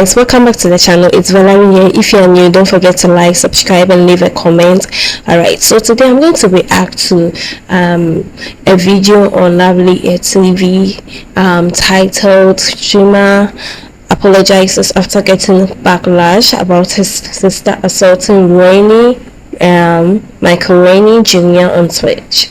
guys, welcome back to the channel. It's Valerie here. If you're new, don't forget to like, subscribe and leave a comment. Alright, so today I'm going to react to a video on Lovely TV titled "Streamer Apologizes After Getting Backlash About His Sister Assaulting Rainey, Michael Rainey Jr. on Twitch."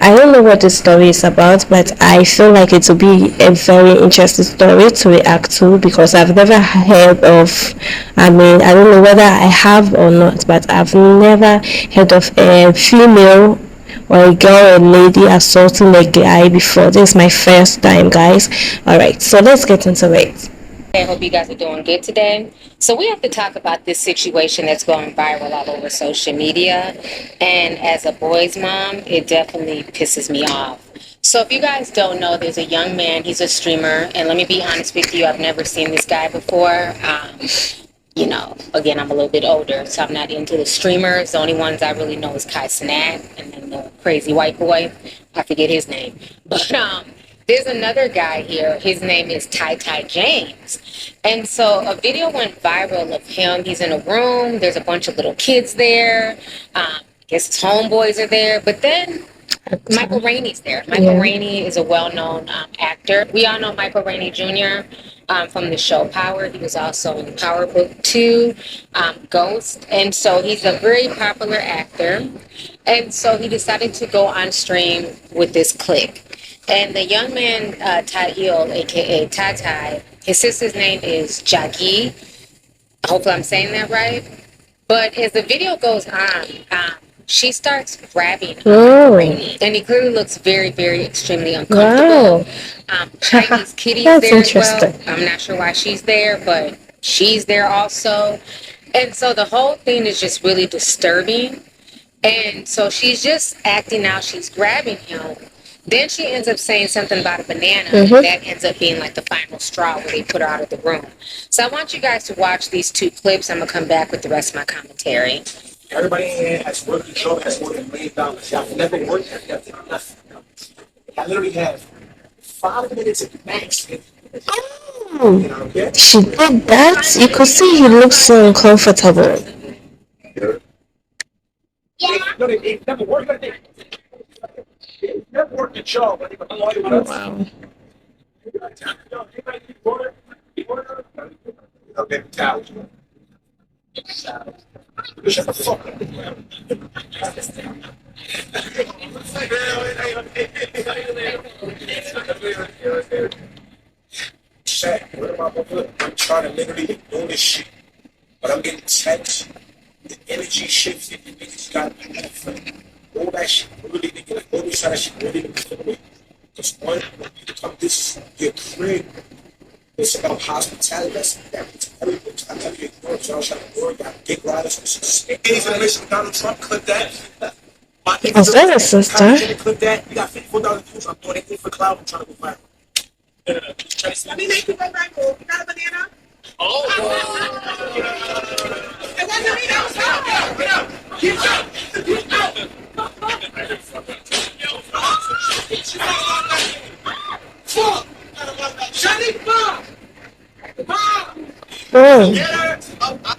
I don't know what the story is about, but I feel like it will be a very interesting story to react to because I've never heard of, I don't know whether I have or not, but I've never heard of a female or a girl or lady assaulting a guy before. This is my first time, guys. Alright, so let's get into it. I hope you guys are doing good today. So we have to talk about this situation that's going viral all over social media. And as a boy's mom, it definitely pisses me off. So if you guys don't know, there's a young man, he's a streamer. And let me be honest with you, I've never seen this guy before. You know, again, I'm a little bit older, so I'm not into the streamers. The only ones I really know is Kai Cenat and then the crazy white boy. I forget his name. But there's another guy here. His name is Ty James. And so a video went viral of him. He's in a room. There's a bunch of little kids there. I guess his homeboys are there. But then Michael Rainey's there. Michael Rainey is a well-known actor. We all know Michael Rainey Jr. From the show Power. He was also in Power Book 2, Ghost. And so he's a very popular actor. And so he decided to go on stream with this clique. And the young man, Tyil, aka Tai, his sister's name is Jackie. Hopefully I'm saying that right. But as the video goes on, she starts grabbing Rainey. And he clearly looks very, very extremely uncomfortable. Chinese Kitty's there as well. I'm not sure why she's there, but she's there also. And so the whole thing is just really disturbing. And so she's just acting out. She's grabbing him. Then she ends up saying something about a banana, and that ends up being like the final straw where they put her out of the room. So I want you guys to watch these two clips. I'm going to come back with the rest of my commentary. Everybody in here has worked the show, has more than $1 million. Y'all never worked at nothing. I literally have 5 minutes at max. Oh, she did that? You could see he looks so uncomfortable. Yeah. No, they never worked. Never worked the show. Wow. Okay, towels. Shut the fuck up. Sad. What am I gonna do? I'm trying to literally ignore this shit. But I'm getting texts. The energy shifts and the niggas got all that shit really nigga, like all this shit really nigga. Because one, when people come, this is your crib. It's about hospitality. That's everything. I never ignore it. Y'all trying to ignore it. Y'all dick riders. Any information with Donald Trump, clip that. Is that a sister? Clip that. You got 54,000 views. I'm doing anything for cloud. I'm trying to go viral. I mean, they keep on right. You got a banana? Oh. And then that was out. Keep out. Keep out.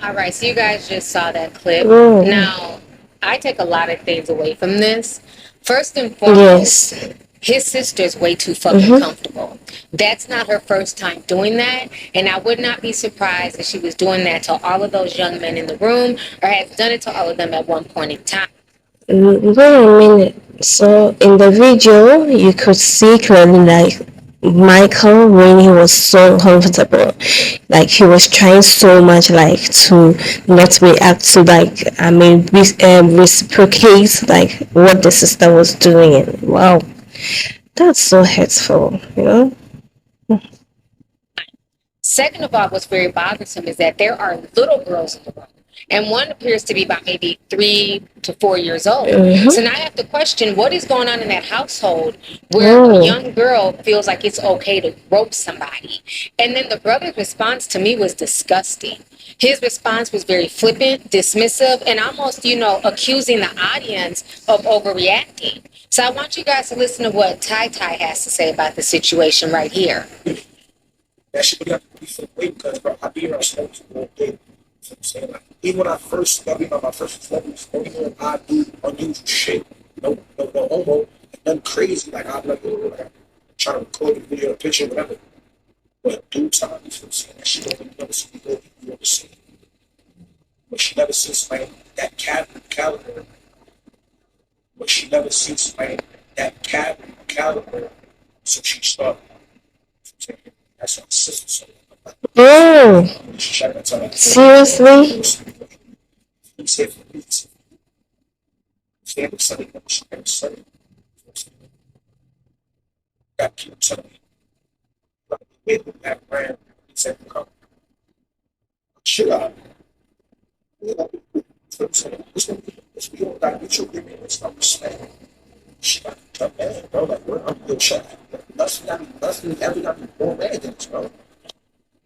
All right, so you guys just saw that clip. Now, I take a lot of things away from this. First and foremost, his sister's way too fucking comfortable. That's not her first time doing that, and I would not be surprised if she was doing that to all of those young men in the room or has done it to all of them at one point in time. Wait a minute. So in the video, you could see clearly like Michael Rainey was so uncomfortable. Like he was trying so much like to not react to like reciprocate like what the sister was doing. Wow, that's so hurtful, you know. Second of all, what's very bothersome is that there are little girls in the room. And one appears to be about maybe 3 to 4 years old. So now I have to question what is going on in that household where a young girl feels like it's okay to rope somebody. And then the brother's response to me was disgusting. His response was very flippant, dismissive, and almost, you know, accusing the audience of overreacting. So I want you guys to listen to what Tai has to say about the situation right here. That shit really have to be for the way because, bro, I be around celebrities all day. You know what I'm saying? Like, even when I first got me on my first celebrities, even I do unusual shit. No homo, nothing crazy. Like, I'm like, trying to record a video, a picture, whatever. But due time, you know what I'm saying? That shit don't never see me go, you never see. But she never sees somebody that caliber. But she never sees somebody that caliber. So she started. That's what my sister said. Oh, She tried to tell me. seriously? He said, family Sunday, she never Sunday. Got people telling me, like, wait, that brand. He said, come. Chill out. This we don't got to get your women and stuff respect. She got to tell man, bro, like, we're on your check. Nothing ever got to be more mad than this, bro.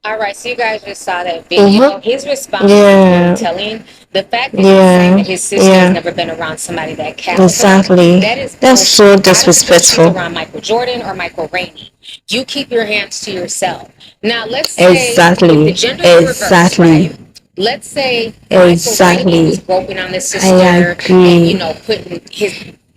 All right, so you guys just saw that video. His response was Yeah. really telling. The fact that he's saying that his sister has never been around somebody that caliber, Exactly. that is That's so bullshit. I don't care if she's disrespectful. around Michael Jordan or Michael Rainey. You keep your hands to yourself. Now, let's say if the Exactly. genders were reversed, Exactly. right? Let's say Michael Rainey Exactly. was groping on his I sister and, agree. putting his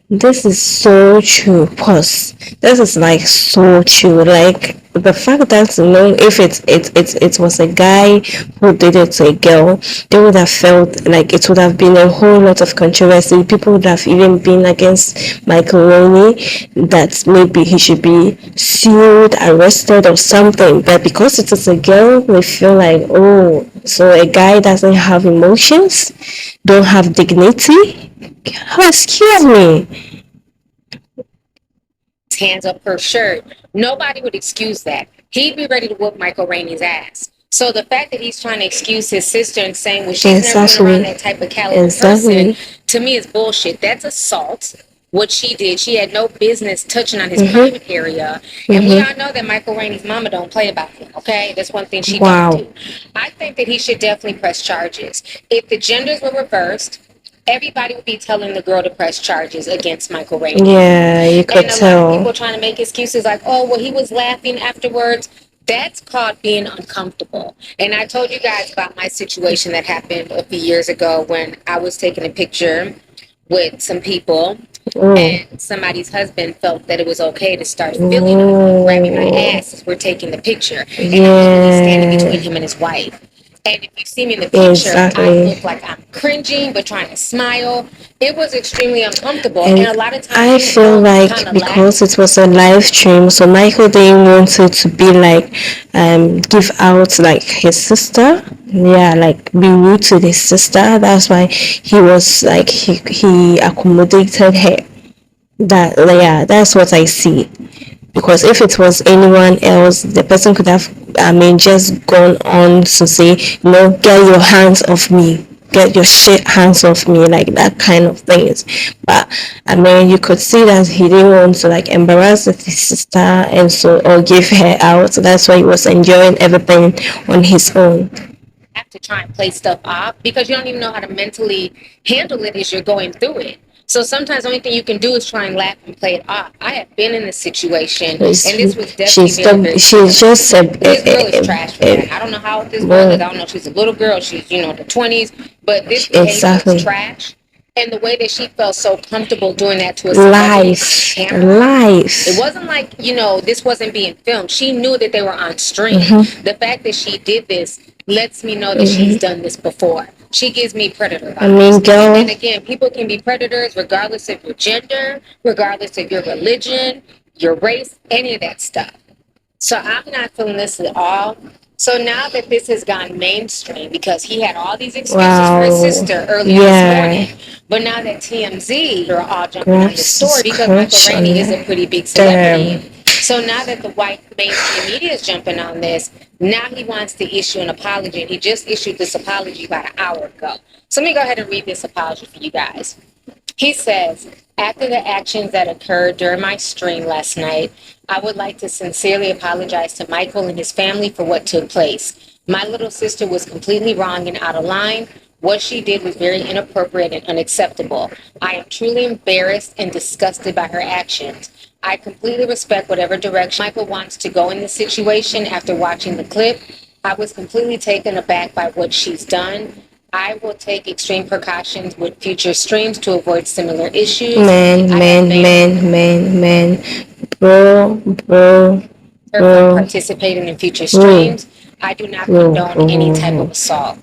This is so true, cause this is like so true. Like the fact that if it was a guy who did it to a girl, they would have felt like it would have been a whole lot of controversy. People would have even been against Michael Rainey that maybe he should be sued, arrested, or something. But because it is a girl, we feel like, oh, so a guy doesn't have emotions, don't have dignity. Oh, excuse me. hands up her shirt, nobody would excuse that. He'd be ready to whoop Michael Rainey's ass. So the fact that he's trying to excuse his sister and saying, well, she's never been around that type of caliber person, to me is bullshit. That's assault. What she did, she had no business touching on his private area. And we all know that Michael Rainey's mama don't play about him, okay? That's one thing she don't do. I think that he should definitely press charges. If the genders were reversed, everybody would be telling the girl to press charges against Michael Rainey. Yeah, you could and a tell. lot of people trying to make excuses like, oh, well, he was laughing afterwards. That's called being uncomfortable. And I told you guys about my situation that happened a few years ago when I was taking a picture with some people and somebody's husband felt that it was okay to start feeling on me, grabbing my ass as we're taking the picture. And I'm literally standing between him and his wife. And if you see me in the picture, I look like I'm cringing but trying to smile. It was extremely uncomfortable. And a lot of times I feel like because it was a live stream, so Michael didn't want it to be like give out like his sister. Yeah, like be rude to his sister. That's why he was like he accommodated her. That's what I see. Because if it was anyone else, the person could have, just gone on to say, get your hands off me, get your shit hands off me, like that kind of things. But you could see that he didn't want to like embarrass his sister and so or give her out. So that's why he was enjoying everything on his own. Have to try and play stuff off because you don't even know how to mentally handle it as you're going through it. So sometimes the only thing you can do is try and laugh and play it off. I have been in this situation, and this was definitely she's just a this girl is trash for that. I don't know how this girl is. I don't know if she's a little girl. She's the 20s, but this behavior is trash. And the way that she felt so comfortable doing that to a life. It wasn't like this wasn't being filmed. She knew that they were on stream. The fact that she did this lets me know that she's done this before. She gives me predator vibes. Girl. And again, people can be predators regardless of your gender, regardless of your religion, your race, any of that stuff. So I'm not feeling this at all. So now that this has gone mainstream, because he had all these excuses for his sister earlier this morning, but now that TMZ are all jumping on the story because Michael Rainey is a pretty big celebrity. So now that the white mainstream media is jumping on this, now he wants to issue an apology. And he just issued this apology about an hour ago. So let me go ahead and read this apology for you guys. He says, after the actions that occurred during my stream last night, I would like to sincerely apologize to Michael and his family for what took place. My little sister was completely wrong and out of line. What she did was very inappropriate and unacceptable. I am truly embarrassed and disgusted by her actions. I completely respect whatever direction Michael wants to go in this situation. After watching the clip, I was completely taken aback by what she's done. I will take extreme precautions with future streams to avoid similar issues. Bro, From participating in future streams. I do not condone any type of assault.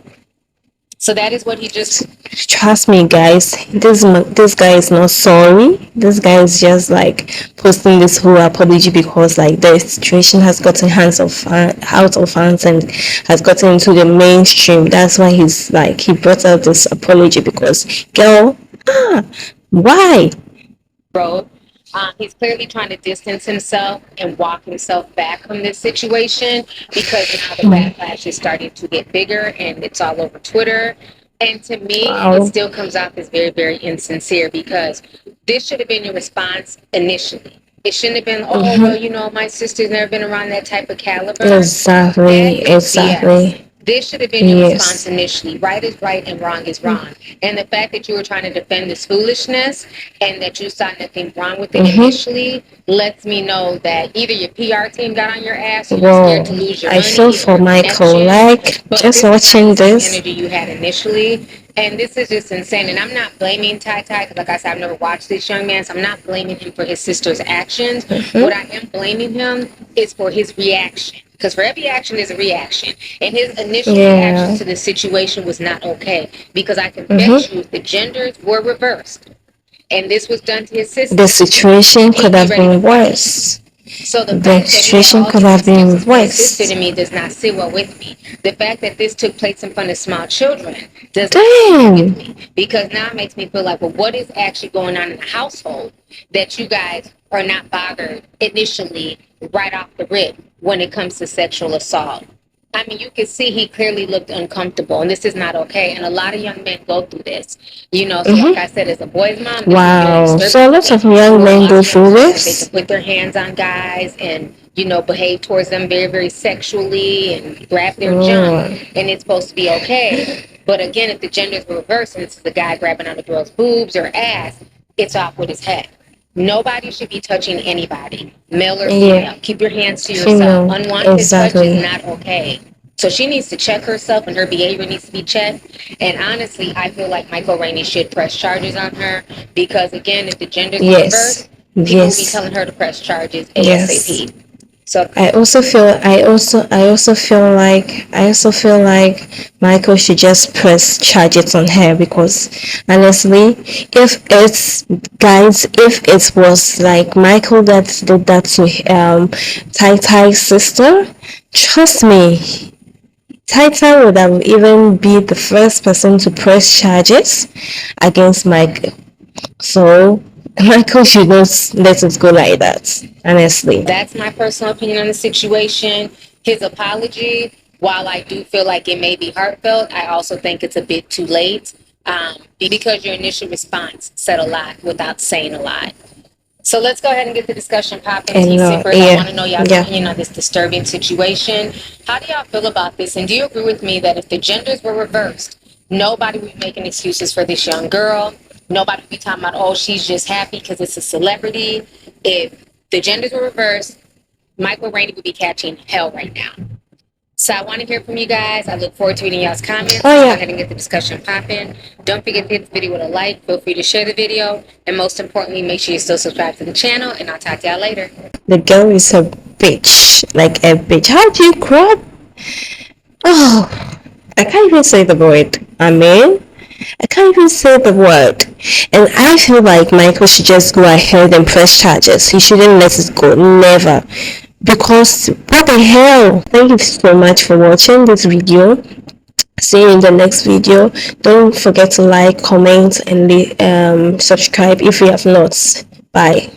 So that is what he just. Trust me, guys. This guy is not sorry. This guy is just like posting this whole apology because like the situation has gotten out of hands and has gotten into the mainstream. That's why he's like he brought out this apology because girl, why? Road. He's clearly trying to distance himself and walk himself back from this situation because now the backlash is starting to get bigger and it's all over Twitter. And to me, it still comes off as very, very insincere because this should have been your response initially. It shouldn't have been, well, you know, my sister's never been around that type of caliber. Exactly. This should have been your response initially. Right is right and wrong is wrong. And the fact that you were trying to defend this foolishness and that you saw nothing wrong with it initially lets me know that either your PR team got on your ass or you're scared to lose your money. I feel for Michael, like just watching this. Energy you had initially. And this is just insane. And I'm not blaming Ty because, like I said, I've never watched this young man, so I'm not blaming him for his sister's actions. What I am blaming him is for his reaction. Because for every action, there's a reaction. And his initial reaction to the situation was not okay. Because I can bet you if the genders were reversed and this was done to his sister, the situation could have been worse. So the situation could have been worse. To me does not sit well with me. The fact that this took place in front of small children does not sit well with me, because now it makes me feel like, well, what is actually going on in the household that you guys are not bothered initially right off the rip when it comes to sexual assault? I mean, you can see he clearly looked uncomfortable, and this is not okay. And a lot of young men go through this, you know. So, like I said, as a boy's mom, wow. So lots of young men go through this. They can put their hands on guys and, you know, behave towards them very, very sexually and grab their junk, and it's supposed to be okay. But again, if the genders were reversed and it's the guy grabbing on the girl's boobs or ass, it's off with his head. Nobody should be touching anybody, male or female. Keep your hands to yourself. Unwanted touch is not okay. So she needs to check herself, and her behavior needs to be checked. And honestly, I feel like Michael Rainey should press charges on her because, again, if the genders were reversed, people will be telling her to press charges ASAP. So I also feel like Michael should just press charges on her because honestly, if it was like Michael that did that to Tai sister, trust me, Tai would have even be the first person to press charges against Michael. So Michael should not let it go like that, honestly. That's my personal opinion on the situation. His apology, while I do feel like it may be heartfelt, I also think it's a bit too late because your initial response said a lot without saying a lot. So let's go ahead and get the discussion popping. I want to know y'all's opinion on this disturbing situation. How do y'all feel about this? And do you agree with me that if the genders were reversed, nobody would be making excuses for this young girl? Nobody would be talking about, oh, she's just happy because it's a celebrity. If the genders were reversed, Michael Rainey would be catching hell right now. So I want to hear from you guys. I look forward to reading y'all's comments. Go ahead and get the discussion popping. Don't forget to hit the video with a like. Feel free to share the video. And most importantly, make sure you still subscribe to the channel. And I'll talk to y'all later. The girl is a bitch. Like a bitch. How do you crop? Oh, I can't even say the word. I can't even say the word. And I feel like Michael should just go ahead and press charges. He shouldn't let it go. Never. Because what the hell? Thank you so much for watching this video. See you in the next video. Don't forget to like, comment, and subscribe if you have not. Bye.